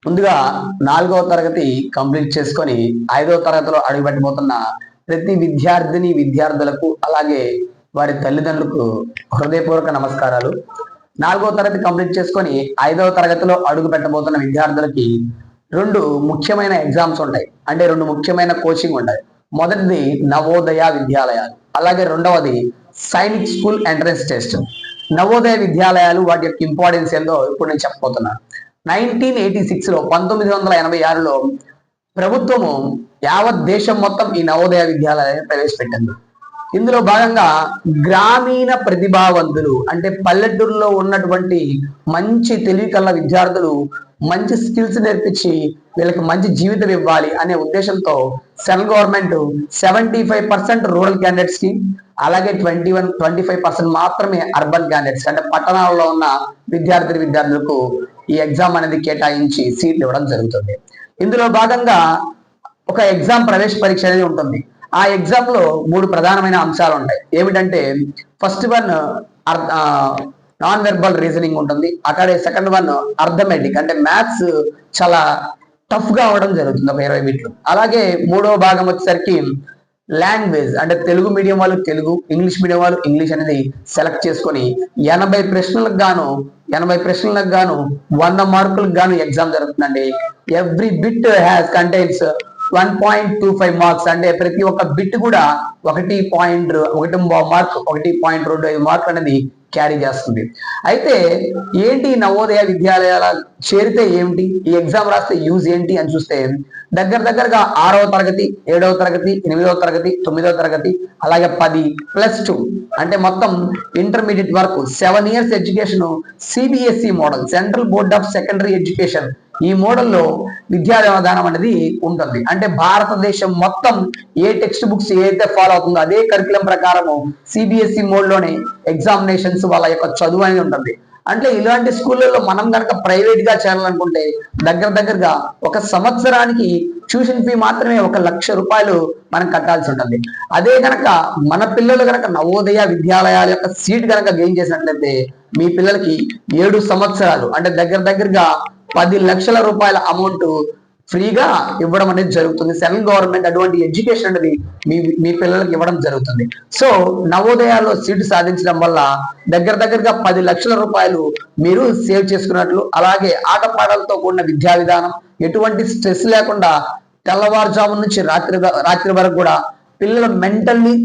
ముందుగా 4వ తరగతి కంప్లీట్ చేసుకొని 5వ తరగతిలో అడుగుపెట్టబోతున్న ప్రతి విద్యార్థిని విద్యార్థులకు అలాగే వారి తల్లిదండ్రులకు హృదయపూర్వక నమస్కారాలు. 4వ తరగతి కంప్లీట్ చేసుకొని 5వ తరగతిలో అడుగు పెట్టబోతున్న విద్యార్థులకి రెండు ముఖ్యమైన ఎగ్జామ్స్ ఉంటాయి. అంటే రెండు ముఖ్యమైన కోచింగ్ ఉంటాయి. మొదటిది నవోదయ విద్యాలయాలు, అలాగే రెండవది Sainik school entrance test. Navodaya విద్యాలయాలు వాటి యొక్క ఇంపార్టెన్స్ ఏందో ఇప్పుడు నేను చెప్పబోతున్నాను. 1986లో 1986లో ప్రభుత్వము యావత్ దేశం మొత్తం ఈ నవోదయ విద్యాలయాన్ని ప్రవేశపెట్టింది. ఇందులో భాగంగా గ్రామీణ ప్రతిభావంతులు అంటే పల్లెటూరులో ఉన్నటువంటి మంచి తెలివి కల్ల విద్యార్థులు మంచి స్కిల్స్ నేర్పించి వీళ్ళకి మంచి జీవితం ఇవ్వాలి అనే ఉద్దేశంతో సెంట్రల్ గవర్నమెంట్ 75% రూరల్ క్యాండిడేట్స్ కి, అలాగే 25% మాత్రమే అర్బన్ క్యాండిడేట్స్ అంటే పట్టణాల్లో ఉన్న విద్యార్థులకు ఈ ఎగ్జామ్ అనేది కేటాయించి సీట్లు ఇవ్వడం జరుగుతుంది. ఇందులో భాగంగా ఒక ఎగ్జామ్ ప్రవేశ పరీక్ష అనేది ఉంటుంది. ఆ ఎగ్జామ్ లో 3 ప్రధానమైన అంశాలు ఉంటాయి. ఏమిటంటే first one non verbal reasoning ఉంటుంది. అక్కడే సెకండ్ వన్ అర్థమెటిక్ అంటే మ్యాథ్స్ చాలా టఫ్ గా అవడం జరుగుతుంది, ఒక 20 బిట్లు. అలాగే మూడవ భాగం వచ్చేసరికి లాంగ్వేజ్ అంటే తెలుగు మీడియం వాళ్ళు తెలుగు, ఇంగ్లీష్ మీడియం వాళ్ళు ఇంగ్లీష్ అనేది సెలెక్ట్ చేసుకొని 80 ప్రశ్నలకు గాను 100 మార్కులకు గాను ఎగ్జామ్ జరుగుతుందండి. Every bit has contains 1.25 marks అంటే ప్రతి ఒక్క బిట్ కూడా 1.1 మార్క్ 1.25 మార్క్ అనేది క్యారీ చేస్తుంది. అయితే ఏంటి నవోదయ విద్యాలయాల చేరితే ఏమిటి, ఈ ఎగ్జామ్ రాస్తే యూజ్ ఏంటి అని చూస్తే దగ్గరగా 6వ తరగతి 7వ తరగతి 8వ తరగతి 9వ తరగతి అలాగే 10+2 అంటే మొత్తం ఇంటర్మీడియట్ వరకు 7 years education CBSE model, central board of secondary education, ఈ మోడల్లో విద్యా విధానం అనేది ఉంటుంది. అంటే భారతదేశం మొత్తం ఏ టెక్స్ట్ బుక్స్ ఏదైతే ఫాలో అవుతుందో అదే కరికులం ప్రకారము సిబిఎస్ఈ మోడ్లోనే ఎగ్జామినేషన్స్ వాళ్ళ యొక్క చదువు అనేది ఉంటుంది. అంటే ఇలాంటి స్కూళ్ళలో మనం కనుక ప్రైవేట్ గా చేయాలనుకుంటే దగ్గరగా ఒక సంవత్సరానికి ట్యూషన్ ఫీ మాత్రమే 1,00,000 రూపాయలు మనం కట్టాల్సి ఉంటుంది. అదే కనుక మన పిల్లలు కనుక నవోదయ విద్యాలయాల యొక్క సీట్ కనుక గెయిన్ చేసినట్లయితే మీ పిల్లలకి 7 సంవత్సరాలు అంటే దగ్గరగా 10 లక్షల రూపాయల అమౌంట్ ఫ్రీగా ఇవ్వడం అనేది జరుగుతుంది. సెంట్రల్ గవర్నమెంట్ అటువంటి ఎడ్యుకేషన్ అనేది మీ పిల్లలకి ఇవ్వడం జరుగుతుంది. సో నవోదయాల్లో సీటు సాధించడం వల్ల దగ్గరగా 10 లక్షల రూపాయలు మీరు సేవ్ చేసుకున్నట్లు, అలాగే ఆటపాటలతో కూడిన విద్యా విధానం, ఎటువంటి స్ట్రెస్ లేకుండా తెల్లవారుజాము నుంచి రాత్రి వరకు కూడా పిల్లలు మెంటల్లీ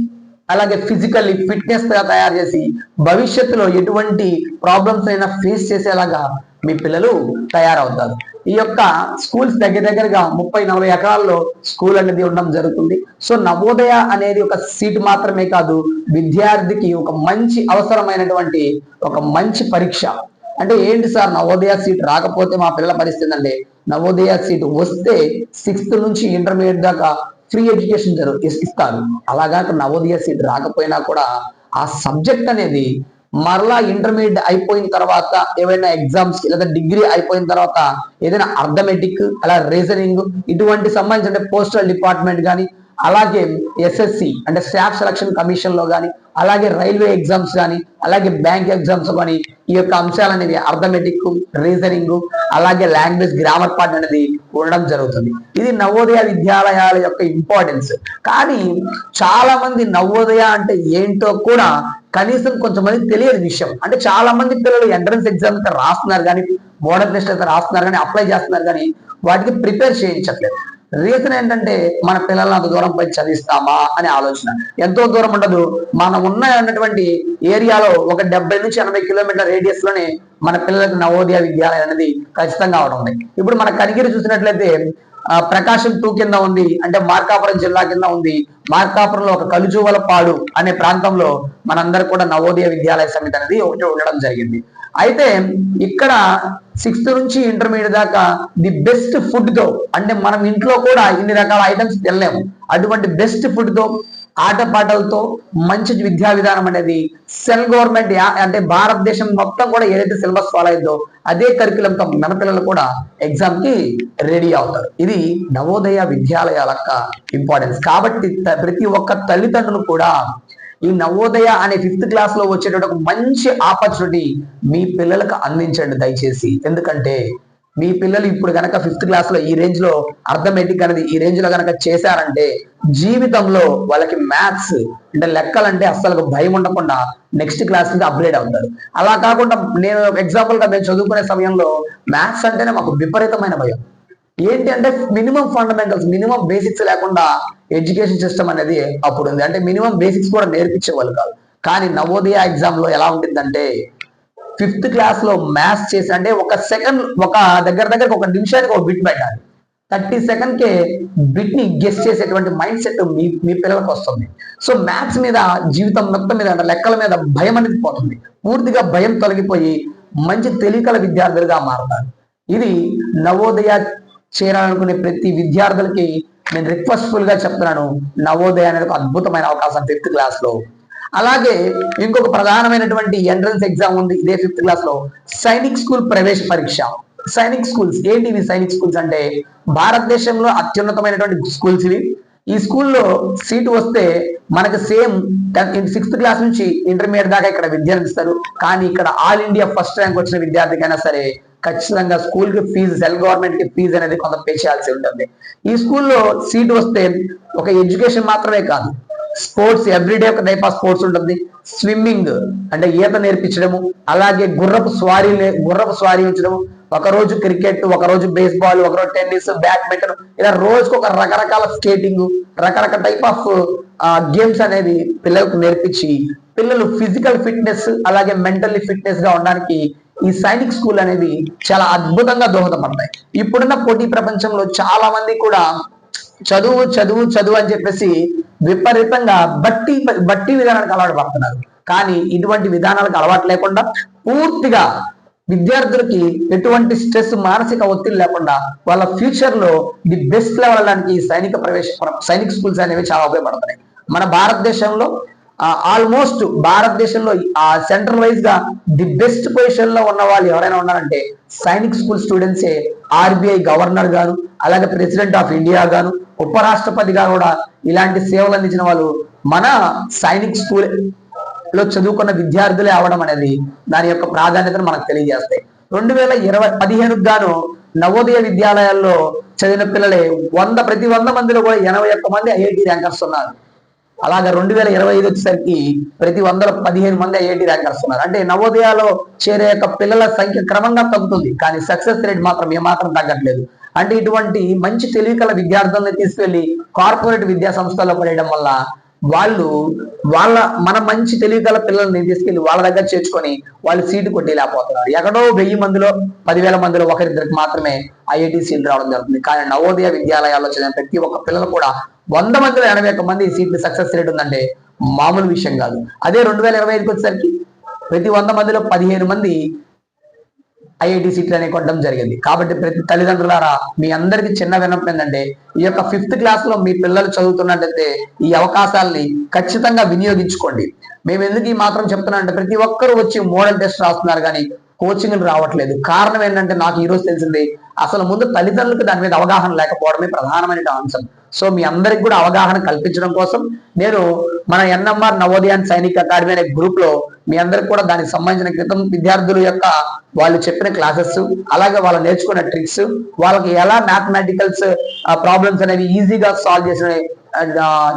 అలాగే ఫిజికల్లీ ఫిట్నెస్ గా తయారు చేసి భవిష్యత్తులో ఎటువంటి ప్రాబ్లమ్స్ అయినా ఫేస్ చేసేలాగా మీ పిల్లలు తయారవుతారు. ఈ యొక్క స్కూల్స్ దగ్గరగా 30-40 ఎకరాల్లో స్కూల్ అనేది ఉండడం జరుగుతుంది. సో నవోదయ అనేది ఒక సీట్ మాత్రమే కాదు, విద్యార్థికి ఒక మంచి అవసరమైనటువంటి ఒక మంచి పరీక్ష. అంటే ఏంటి సార్ నవోదయ సీట్ రాకపోతే మా పిల్లల పరిస్థితి అంటే, నవోదయ సీట్ వస్తే 6th నుంచి ఇంటర్మీడియట్ దాకా ఫ్రీ ఎడ్యుకేషన్ ఇస్తారు. అలాగా నవోదయ సీట్ రాకపోయినా కూడా ఆ సబ్జెక్ట్ అనేది మరలా ఇంటర్మీడియట్ అయిపోయిన తర్వాత ఏవైనా ఎగ్జామ్స్ లేదా డిగ్రీ అయిపోయిన తర్వాత ఏదైనా అర్థమెటిక్ అలా రీజనింగ్ ఇటువంటి సంబంధించిన పోస్టల్ డిపార్ట్మెంట్ కానీ, అలాగే ఎస్ఎస్సి అంటే స్టాఫ్ సెలక్షన్ కమిషన్ లో కానీ, అలాగే రైల్వే ఎగ్జామ్స్ కానీ, అలాగే బ్యాంక్ ఎగ్జామ్స్ కానీ ఈ యొక్క అంశాలు అనేవి అర్థమెటిక్, రీజనింగ్ అలాగే లాంగ్వేజ్ గ్రామర్ పార్ట్ అనేది ఉండడం జరుగుతుంది. ఇది నవోదయ విద్యాలయాల యొక్క ఇంపార్టెన్స్. కానీ చాలా మంది నవోదయ అంటే ఏంటో కూడా కనీసం కొంతమంది తెలియని విషయం. అంటే చాలా మంది పిల్లలు ఎంట్రన్స్ ఎగ్జామ్ అయితే రాస్తున్నారు కానీ, మోడల్ టెస్ట్ అయితే రాస్తున్నారు కానీ, అప్లై చేస్తున్నారు కానీ వాటికి ప్రిపేర్ చేయించట్లేదు. రీజన్ ఏంటంటే మన పిల్లల్ని అంత దూరం పోయి చదివిస్తామా అనే ఆలోచన. ఎంతో దూరం ఉండదు, మనం ఉన్నటువంటి ఏరియాలో ఒక 70 నుంచి 80 కిలోమీటర్ల రేడియస్ లోనే మన పిల్లలకు నవోదయ విద్యాలయం అనేది ఖచ్చితంగా అవడం ఉంది. ఇప్పుడు మన కనిగిరి చూసినట్లయితే ప్రకాశం 2 కింద ఉంది, అంటే మార్కాపురం జిల్లా కింద ఉంది. మార్కాపురంలో ఒక కలుజువలపాడు అనే ప్రాంతంలో మనందరూ కూడా నవోదయ విద్యాలయ సమితి అనేది ఒకటి ఉండడం జరిగింది. అయితే ఇక్కడ 6th నుంచి ఇంటర్మీడియట్ దాకా ది బెస్ట్ ఫుడ్ తో, అంటే మనం ఇంట్లో కూడా ఇన్ని రకాల ఐటమ్స్ తినలేము, అటువంటి బెస్ట్ ఫుడ్ తో ఆటపాటలతో మంచి విద్యా విధానం అనేది సెంట్రల్ గవర్నమెంట్ అంటే భారతదేశం మొత్తం కూడా ఏదైతే సిలబస్ ఫాలో అయిందో అదే కరికులంతో మన పిల్లలు కూడా ఎగ్జామ్ కి రెడీ అవుతారు. ఇది నవోదయ విద్యాలయాల యొక్క ఇంపార్టెన్స్. కాబట్టి ప్రతి ఒక్క తల్లిదండ్రులు కూడా ఈ నవోదయ అనే 5th క్లాస్ లో వచ్చేటువంటి ఒక మంచి ఆపర్చునిటీ మీ పిల్లలకు అందించండి దయచేసి. ఎందుకంటే మీ పిల్లలు ఇప్పుడు కనుక 5th క్లాస్ లో ఈ రేంజ్ లో అర్థమెటిక్ అనేది ఈ రేంజ్ లో కనుక చేశారంటే జీవితంలో వాళ్ళకి మ్యాథ్స్ అంటే లెక్కలంటే అస్సలు భయం ఉండకుండా నెక్స్ట్ క్లాస్ కి అప్గ్రేడ్ అవుతారు. అలా కాకుండా నేను ఎగ్జాంపుల్ గా మేము చదువుకునే సమయంలో మ్యాథ్స్ అంటేనే మాకు విపరీతమైన భయం. ఏంటి అంటే మినిమం ఫండమెంటల్స్, మినిమం బేసిక్స్ లేకుండా ఎడ్యుకేషన్ సిస్టమ్ అనేది అప్పుడు ఉంది. అంటే మినిమం బేసిక్స్ కూడా నేర్పించేవాళ్ళు కాదు. కానీ నవోదయ ఎగ్జామ్ లో ఎలా ఉంటుందంటే 5th క్లాస్ లో మ్యాథ్స్ చేసి అంటే ఒక సెకండ్ ఒక దగ్గర ఒక నిమిషానికి ఒక బిట్ పెట్టాలి. 30 సెకండ్ కే బిట్ ని గెస్ చేసేటువంటి మైండ్ సెట్ మీ పిల్లలకు వస్తుంది. సో మ్యాథ్స్ మీద జీవితం మొత్తం మీద లెక్కల మీద భయం అనేది పోతుంది. పూర్తిగా భయం తొలగిపోయి మంచి తెలివికల విద్యార్థులుగా మారతారు. ఇది నవోదయ చేరాలనుకునే ప్రతి విద్యార్థులకి నేను రిక్వెస్ట్ఫుల్ గా చెప్తున్నాను. నవోదయ అనేది ఒక అద్భుతమైన అవకాశం 5th క్లాస్ లో. అలాగే ఇంకొక ప్రధానమైనటువంటి ఎంట్రన్స్ ఎగ్జామ్ ఉంది ఇదే 5th క్లాస్ లో, సైనిక్ స్కూల్ ప్రవేశ పరీక్ష. సైనిక్ స్కూల్స్ ఏంటి ఇవి? సైనిక్ స్కూల్స్ అంటే భారతదేశంలో అత్యున్నతమైనటువంటి స్కూల్స్ ఇవి. ఈ స్కూల్లో సీటు వస్తే మనకు సేమ్ 6th క్లాస్ నుంచి ఇంటర్మీడియట్ దాకా ఇక్కడ విద్య ఇస్తారు. కానీ ఇక్కడ ఆల్ ఇండియా ఫస్ట్ ర్యాంక్ వచ్చిన విద్యార్థికైనా సరే ఖచ్చితంగా స్కూల్ కి ఫీజు, సెల్ గవర్నమెంట్ కి ఫీజు అనేది కొంత పే చేయాల్సి ఉంటుంది. ఈ స్కూల్లో సీటు వస్తే ఒక ఎడ్యుకేషన్ మాత్రమే కాదు, స్పోర్ట్స్ ఎవ్రీడే ఒక టైప్ ఆఫ్ స్పోర్ట్స్ ఉంటుంది. స్విమ్మింగ్ అంటే ఈత నేర్పించడము, అలాగే గుర్రపు స్వారీ ఉంచడము, ఒకరోజు క్రికెట్, ఒకరోజు బేస్బాల్, ఒకరోజు టెన్నిస్, బ్యాడ్మింటన్, ఇలా రోజుకు ఒక రకరకాల స్కేటింగ్, రకరకాల టైప్ ఆఫ్ గేమ్స్ అనేది పిల్లలకు నేర్పించి పిల్లలు ఫిజికల్ ఫిట్నెస్ అలాగే మెంటల్లీ ఫిట్నెస్ గా ఉండడానికి ఈ సైనిక్ స్కూల్ అనేవి చాలా అద్భుతంగా దోహదపడతాయి. ఇప్పుడున్న పోటీ ప్రపంచంలో చాలా మంది కూడా చదువు చదువు చదువు అని చెప్పేసి విపరీతంగా బట్టి విధానానికి అలవాటు పడుతున్నారు. కానీ ఇటువంటి విధానాలకు అలవాటు లేకుండా పూర్తిగా విద్యార్థులకి ఎటువంటి స్ట్రెస్, మానసిక ఒత్తిడి లేకుండా వాళ్ళ ఫ్యూచర్ లో ది బెస్ట్ లెవెల్ వెళ్ళడానికి సైనిక్ స్కూల్స్ అనేవి చాలా ఉపయోగపడుతున్నాయి. మన భారతదేశంలో ఆల్మోస్ట్ భారతదేశంలో సెంట్రల్ వైజ్ గా ది బెస్ట్ పొజిషన్ లో ఉన్న వాళ్ళు ఎవరైనా ఉన్నారంటే సైనిక్ స్కూల్ స్టూడెంట్సే. ఆర్బీఐ గవర్నర్ గాను, అలాగే ప్రెసిడెంట్ ఆఫ్ ఇండియా గాను, ఉపరాష్ట్రపతిగా కూడా ఇలాంటి సేవలు అందించిన వాళ్ళు మన సైనిక్ స్కూల్ లో చదువుకున్న విద్యార్థులే అవడం అనేది దాని యొక్క ప్రాధాన్యతను మనకు తెలియజేస్తాయి. 2015 గాను నవోదయ విద్యాలయాల్లో చదివిన పిల్లలే ప్రతి 100 మందిలో కూడా 81 మంది ఐఐటి ర్యాంకర్స్ ఉన్నారు. అలాగే 2025 వచ్చేసరికి ప్రతి 100లో 15 మంది ఐఐటి ర్యాంకర్స్ ఉన్నారు. అంటే నవోదయాలో చేరే యొక్క పిల్లల సంఖ్య క్రమంగా తగ్గుతుంది, కానీ సక్సెస్ రేట్ మాత్రం ఏమాత్రం తగ్గట్లేదు. అంటే ఇటువంటి మంచి తెలివికల విద్యార్థులను తీసుకెళ్లి కార్పొరేట్ విద్యా సంస్థల్లో పడేయడం వల్ల మన మంచి తెలివిగల పిల్లల్ని తీసుకెళ్లి వాళ్ళ దగ్గర చేర్చుకొని వాళ్ళు సీటు కొట్టేలేకపోతున్నారు. ఎక్కడో 1000 మందిలో 10,000 మందిలో ఒకరిద్దరికి మాత్రమే ఐఐటి సీట్లు రావడం జరుగుతుంది. కానీ నవోదయ విద్యాలయాల్లో చదివిన ప్రతి ఒక్క పిల్లలు కూడా 100 మందిలో 81 మంది సీట్లు సక్సెస్ రేట్ ఉందంటే మామూలు విషయం కాదు. అదే 2025కి వచ్చేసరికి ప్రతి 100 మందిలో 15 మంది ఐఐటి సీట్లు అనేవి కొట్టడం జరిగింది. కాబట్టి ప్రతి తల్లిదండ్రులారా మీ అందరికీ చిన్న విన్నపం ఏంటంటే ఈ యొక్క 5th క్లాస్ లో మీ పిల్లలు చదువుతున్నట్టయితే ఈ అవకాశాలని ఖచ్చితంగా వినియోగించుకోండి. మేము ఎందుకు ఈ మాత్రం చెప్తున్నా అంటే ప్రతి ఒక్కరు వచ్చి మోడల్ టెస్ట్ రాస్తున్నారు కానీ కోచింగ్లు రావట్లేదు. కారణం ఏంటంటే నాకు ఈ రోజు తెలిసింది అసలు ముందు తల్లిదండ్రులకు దాని మీద అవగాహన లేకపోవడమే ప్రధానమైన అంశం. సో మీ అందరికి కూడా అవగాహన కల్పించడం కోసం నేను మన ఎన్ఎంఆర్ నవోదయ సైనిక్ అకాడమీ అనే గ్రూప్ లో మీ అందరికి కూడా దానికి సంబంధించిన క్రితం విద్యార్థుల యొక్క వాళ్ళు చెప్పిన క్లాసెస్, అలాగే వాళ్ళు నేర్చుకున్న ట్రిక్స్, వాళ్ళకి ఎలా మ్యాథమెటికల్స్ ప్రాబ్లమ్స్ అనేవి ఈజీగా సాల్వ్ చేసిన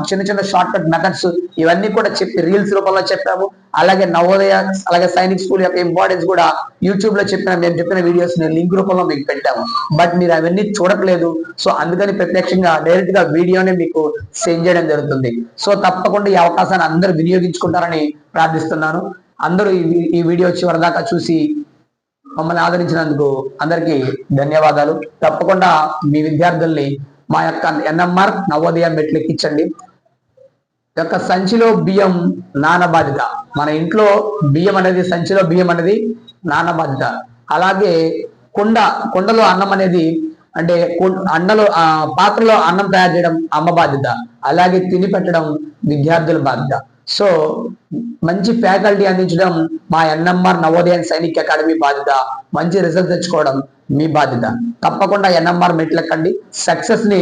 చిన్న చిన్న షార్ట్ కట్ మెథడ్స్ ఇవన్నీ కూడా చెప్పి రీల్స్ రూపంలో చెప్పాము. అలాగే నవోదయ అలాగే సైనిక్ స్కూల్ యొక్క ఇంపార్టెన్స్ కూడా యూట్యూబ్ లో మేము చెప్పిన వీడియోస్ లింక్ రూపంలో మీకు పెట్టాము. బట్ మీరు అవన్నీ చూడట్లేదు. సో అందుకని ప్రత్యక్షంగా డైరెక్ట్ గా వీడియోనే మీకు సెండ్ చేయడం జరుగుతుంది. సో తప్పకుండా ఈ అవకాశాన్ని అందరూ వినియోగించుకుంటారని ప్రార్థిస్తున్నాను. అందరూ ఈ వీడియో చివరిదాకా చూసి మమ్మల్ని ఆదరించినందుకు అందరికీ ధన్యవాదాలు. తప్పకుండా మీ విద్యార్థుల్ని మా యొక్క ఎన్ఎంఆర్ నవోదయ మెట్లెక్కించండి. యొక్క సంచిలో బియ్యం నాన్న బాధ్యత. మన ఇంట్లో బియ్యం అనేది, సంచిలో బియ్యం అనేది నాన్న బాధ్యత. అలాగే కుండలో అన్నం అనేది అంటే పాత్రలో అన్నం తయారు చేయడం అమ్మ బాధ్యత. అలాగే తిని పెట్టడం విద్యార్థుల బాధ్యత. సో మంచి ఫ్యాకల్టీ అందించడం మా ఎన్ఎంఆర్ నవోదయ సైనిక్ అకాడమీ బాధ్యత. మంచి రిజల్ట్ తెచ్చుకోవడం మీ బాధ్యత. తప్పకుండా ఎన్ఎంఆర్ మెట్లెక్కండి. సక్సెస్ ని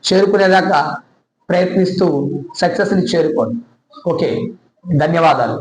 చేరుకునేదాకా ప్రయత్నిస్తూ సక్సెస్ ని చేరుకోండి. ఓకే, ధన్యవాదాలు.